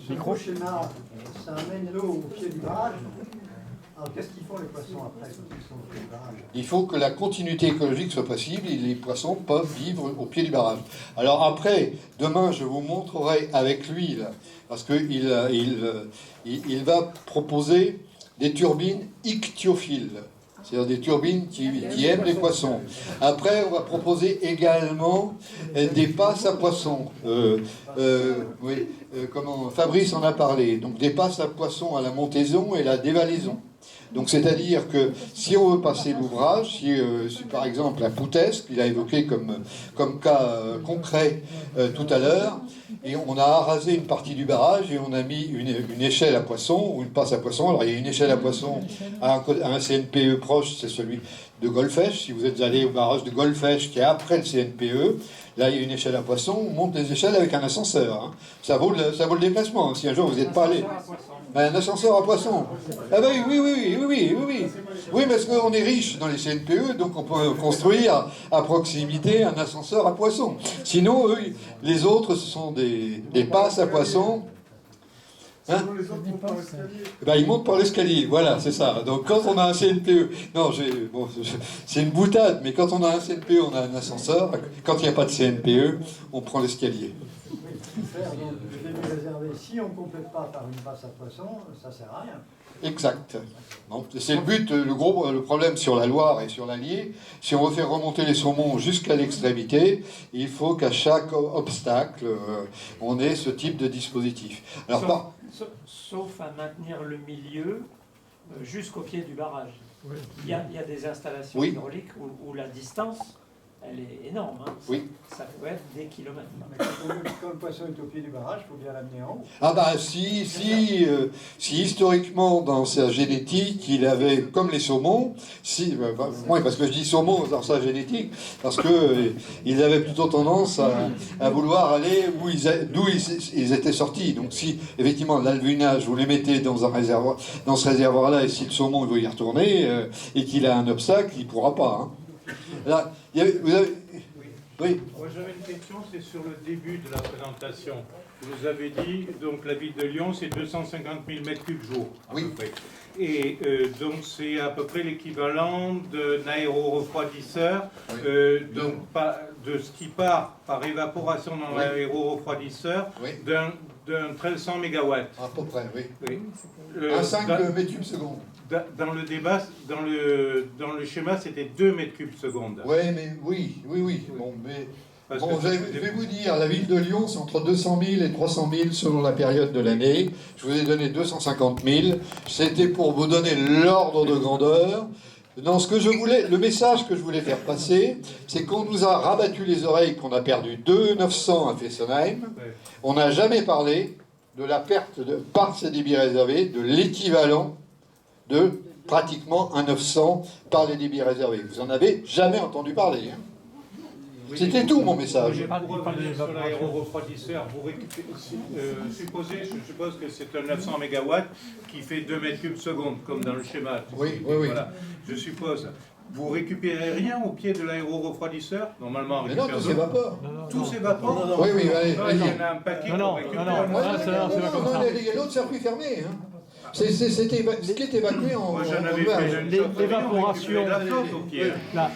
Ce gros schéma, ça amène l'eau au pied du barrage. Alors qu'est-ce qu'ils font les poissons après quand ils sont au pied du barrage? Il faut que la continuité écologique soit possible et les poissons peuvent vivre au pied du barrage. Alors après, demain, je vous montrerai avec lui, là, parce qu'il il va proposer des turbines ichthyophiles. C'est-à-dire des turbines qui aiment les poissons. Après, on va proposer également des passes à poissons. Fabrice en a parlé. Donc des passes à poissons à la montaison et la dévalaison. Donc c'est-à-dire que si on veut passer l'ouvrage, si par exemple la Poutesque, qu'il a évoqué comme cas concret tout à l'heure, et on a arasé une partie du barrage et on a mis une échelle à poisson ou une passe à poisson. Alors il y a une échelle à poisson à un CNPE proche, c'est celui de Golfech. Si vous êtes allé au barrage de Golfech qui est après le CNPE, là il y a une échelle à poisson, on monte les échelles avec un ascenseur. Hein. Ça vaut le déplacement. Si un jour vous n'êtes pas allé... Un ascenseur à poisson. Ah ben oui, parce qu'on est riche dans les CNPE, donc on peut construire à proximité un ascenseur à poisson. Sinon, eux, les autres, ce sont des passes à poisson. Hein? Ils montent par l'escalier, voilà, c'est ça. Donc quand on a un CNPE, c'est une boutade, mais quand on a un CNPE, on a un ascenseur. Quand il n'y a pas de CNPE, on prend l'escalier. Donc, je l'ai réservé. Si on ne complète pas par une passe à poisson, ça ne sert à rien. Exact. C'est le but, le problème sur la Loire et sur l'Allier. Si on veut faire remonter les saumons jusqu'à l'extrémité, il faut qu'à chaque obstacle, on ait ce type de dispositif. Alors, sauf à maintenir le milieu jusqu'au pied du barrage. Oui. Il y a des installations hydrauliques où la distance, elle est énorme. Hein. Oui. Ça peut être des kilomètres. Mais quand le poisson est au pied du barrage, il faut bien l'amener en haut. Ah bah si historiquement dans sa génétique, il avait, comme les saumons, parce que je dis saumon dans sa génétique, parce que ils avaient plutôt tendance à vouloir aller d'où ils étaient sortis. Donc si effectivement l'albunage, vous les mettez dans ce réservoir-là, et si le saumon il veut y retourner, et qu'il a un obstacle, il ne pourra pas. Hein. Là, vous avez... Oui. Moi j'avais une question, c'est sur le début de la présentation. Vous avez dit, donc la ville de Lyon, c'est 250 000 m3 jour. Oui. Et donc c'est à peu près l'équivalent d'un aéro-refroidisseur, donc de ce qui part par évaporation dans l'aéro-refroidisseur, d'un 1300 MW. À peu près, oui. À 5 m3 secondes. Dans le débat, dans le schéma, c'était 2 m3 secondes. Ouais, mais oui. Bon, je vais vous dire, la ville de Lyon, c'est entre 200 000 et 300 000 selon la période de l'année. Je vous ai donné 250 000. C'était pour vous donner l'ordre de grandeur. Non, le message que je voulais faire passer, c'est qu'on nous a rabattu les oreilles, qu'on a perdu 2 900 à Fessenheim. On n'a jamais parlé de la perte par ces débits réservés, de l'équivalent de pratiquement un 900 par les débits réservés. Vous n'en avez jamais entendu parler. Hein. C'était tout mon message. Pour revenir sur l'aéro-refroidisseur, je suppose que c'est un 900 MW qui fait 2 m3 seconde, comme dans le schéma. Oui. Voilà. Je suppose. Vous récupérez rien au pied de l'aéro-refroidisseur? Normalement, on récupère... Mais non, tout s'évapore. Tout s'évapore? Oui, allez. Il y en a un paquet qu'on récupère. Non, il y a l'autre circuit fermé. Hein. C'est ce qui est évacué en... Moi, j'en avais fait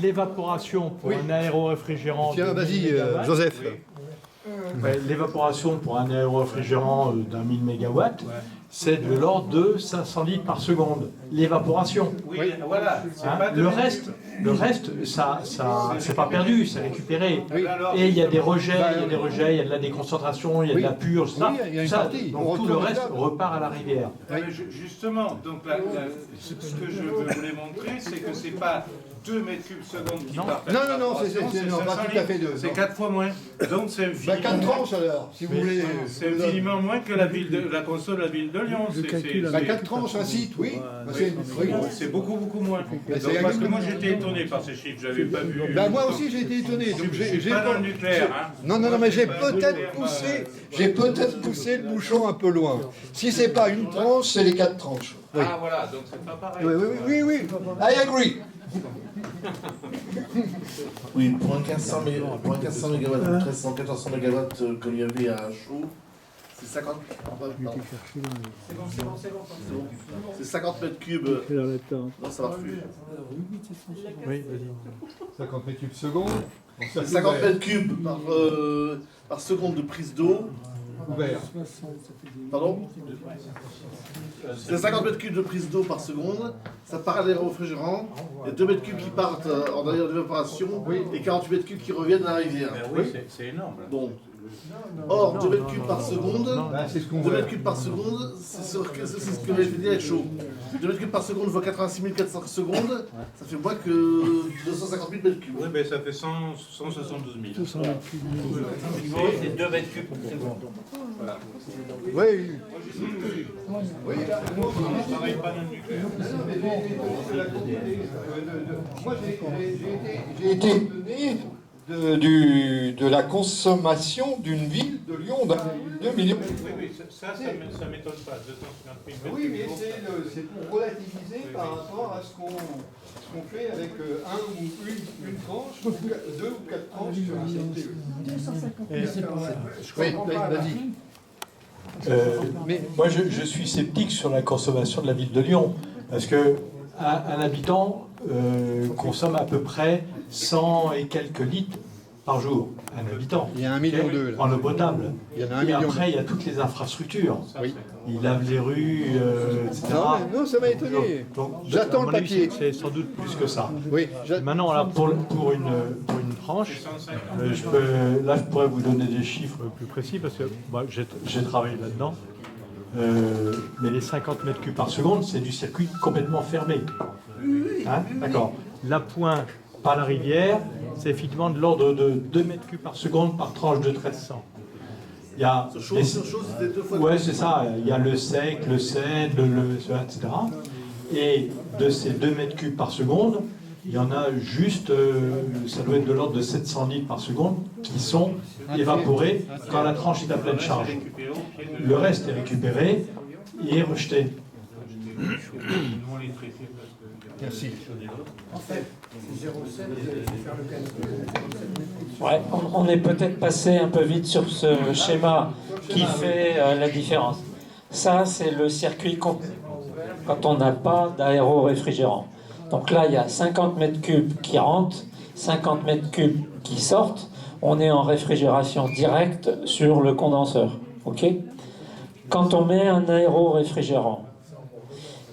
l'évaporation pour un aéroréfrigérant... Tiens, vas-y, Joseph. L'évaporation pour un aéroréfrigérant d'un 1000 MW, c'est de l'ordre de 500 litres par seconde. L'évaporation. Oui, voilà. Le reste, ça c'est pas perdu, c'est récupéré. Oui. Et il y a des rejets, il y a de la déconcentration, il y a de la purge, donc tout le reste repart à la rivière. Justement, donc ce que je voulais montrer, c'est que c'est pas 2 m3 secondes qui partent. Non, c'est pas tout à fait 2. C'est 4 fois moins. Donc c'est infiniment... 4 tranches alors, si vous voulez. C'est infiniment moins que la console de la ville de Lyon. 4 tranches, un site, oui. C'est beaucoup moins. Donc, parce que moi j'étais étonné par ces chiffres, j'avais pas vu... Moi aussi j'ai été étonné. Donc j'ai pas dans le nucléaire. Non, mais j'ai peut-être poussé le bouchon un peu loin. Si c'est pas une tranche, c'est les 4 tranches. Ah voilà, donc c'est pas pareil. Oui. I agree. Oui, pour un 1500 MW, 1300, 1400 MW comme il y avait à Chaux, C'est 50. C'est 50 mètres cubes. Non, ça marche plus. Oui, vas-y. 50 mètres cubes secondes. C'est 50 mètres cubes par seconde de prise d'eau. Ouvert. Pardon? C'est 50 mètres cubes de prise d'eau par seconde. Ça part à l'aéroréfrigérant. Il y a 2 mètres cubes qui partent en évaporation et 48 mètres cubes qui reviennent à la rivière. Oui, c'est énorme. Bon. Or, 2 mètres cubes par seconde, C'est ce qu'on 2 veut. mètres cubes par seconde, c'est ce que je vais dire avec chaud. 2 mètres cubes par seconde fois 86 400 secondes, ça fait moins que 250 000 mètres cubes. Oui, ben ça fait 172 000. C'est 2 mètres cubes par seconde. Oui. Je travaille pas dans le nucléaire. Moi, j'ai été étonné de la consommation d'une ville de Lyon d'2 millions. Oui, ça m'étonne pas. 250 000 mètres Oui, cubes. mais c'est pour relativiser par rapport à ce qu'on fait avec un ou une tranche, ou deux ou quatre tranches sur un CTE. Oui, vas-y. Moi, je suis sceptique sur la consommation de la ville de Lyon, parce que un habitant consomme à peu près 100 et quelques litres par jour. Un habitant. Il y a 1,2 million là. En eau potable. Il y en a 1,2 Et million. après, il y a toutes les infrastructures. Oui. Il lave les rues, etc. Non, ça m'a étonné. Donc, J'attends à mon le avis, papier. C'est sans doute plus que ça. Oui. Maintenant, là, pour une tranche, je pourrais vous donner des chiffres plus précis parce que moi, j'ai travaillé là-dedans. Mais les 50 mètres cubes par seconde, c'est du circuit complètement fermé. Hein, d'accord. La pointe par la rivière, c'est effectivement de l'ordre de 2 mètres cubes par seconde par tranche de 1300. Il y a C'était 2 fois. ouais, c'est ça. Il y a le sec, le Seine, etc. Et de ces 2 mètres cubes par seconde, il y en a juste, ça doit être de l'ordre de 700 litres par seconde, qui sont évaporés quand la tranche est à pleine charge. Le reste est récupéré et est rejeté. Merci. Ouais, on est peut-être passé un peu vite sur ce schéma qui fait la différence. Ça, c'est le circuit quand on n'a pas d'aéro-réfrigérant. Donc là, il y a 50 mètres cubes qui rentrent, 50 mètres cubes qui sortent. On est en réfrigération directe sur le condenseur. Ok ? Quand on met un aéro-réfrigérant,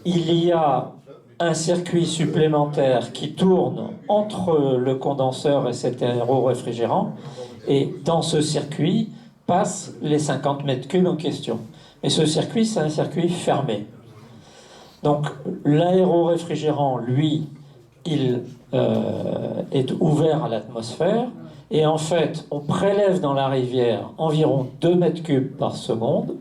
il y a un circuit supplémentaire qui tourne entre le condenseur et cet aéro-réfrigérant, et dans ce circuit passent les 50 mètres cubes en question. Mais ce circuit, c'est un circuit fermé. Donc l'aéro-réfrigérant, lui, il est ouvert à l'atmosphère, et en fait, on prélève dans la rivière environ 2 mètres cubes par seconde,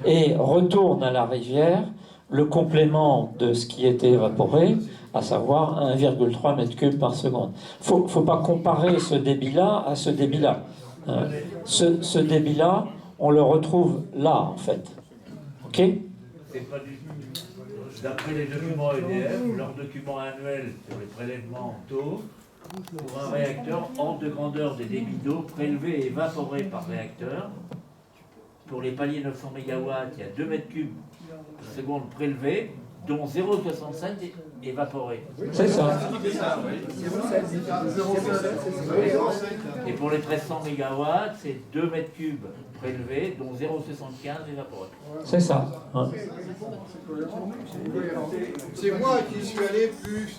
et retourne à la rivière le complément de ce qui était évaporé, à savoir 1,3 mètre cube par seconde. Faut pas comparer ce débit-là à ce débit-là. Ce débit-là, on le retrouve là, en fait. Ok ? C'est pas du d'après les documents EDF, leur document annuel sur les prélèvements d'eau, pour un réacteur ordre de grandeur des débits d'eau prélevés et évaporés par réacteur. Pour les paliers 900 MW, il y a 2 mètres cubes par seconde prélevés, dont 0,65 évaporés. C'est ça. Et pour les 1300 MW, c'est 2 mètres cubes prélevés, dont 0,75 évaporés. C'est ça. Hein. C'est moi qui suis allé plus,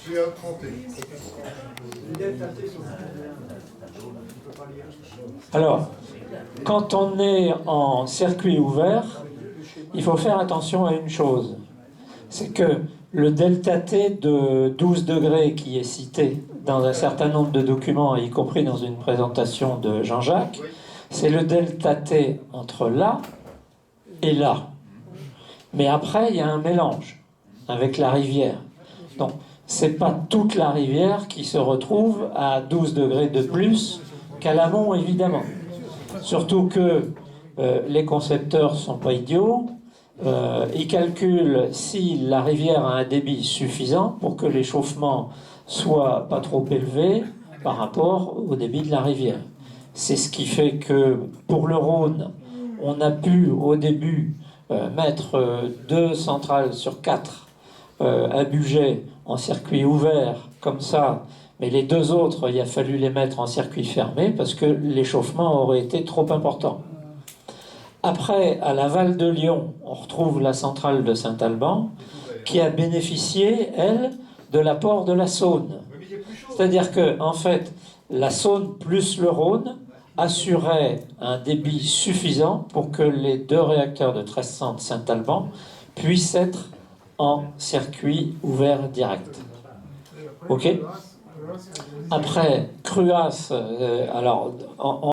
j'ai emprunté. Alors, quand on est en circuit ouvert, il faut faire attention à une chose. C'est que le delta T de 12 degrés qui est cité dans un certain nombre de documents, y compris dans une présentation de Jean-Jacques, c'est le delta T entre là et là. Mais après, il y a un mélange avec la rivière. Donc, c'est pas toute la rivière qui se retrouve à 12 degrés de plus qu'à l'amont, évidemment. Surtout que les concepteurs sont pas idiots. Ils calculent si la rivière a un débit suffisant pour que l'échauffement soit pas trop élevé par rapport au débit de la rivière. C'est ce qui fait que pour le Rhône, on a pu au début mettre 2 centrales sur 4 à Bugey en circuit ouvert, comme ça, mais les 2 autres, il a fallu les mettre en circuit fermé parce que l'échauffement aurait été trop important. Après, à la Val de Lyon, on retrouve la centrale de Saint-Alban qui a bénéficié, elle, de l'apport de la Saône. C'est-à-dire que, en fait, la Saône plus le Rhône assurait un débit suffisant pour que les 2 réacteurs de 1300 de Saint-Alban puissent être en circuit ouvert direct. Ok ? Après, Cruas, alors, en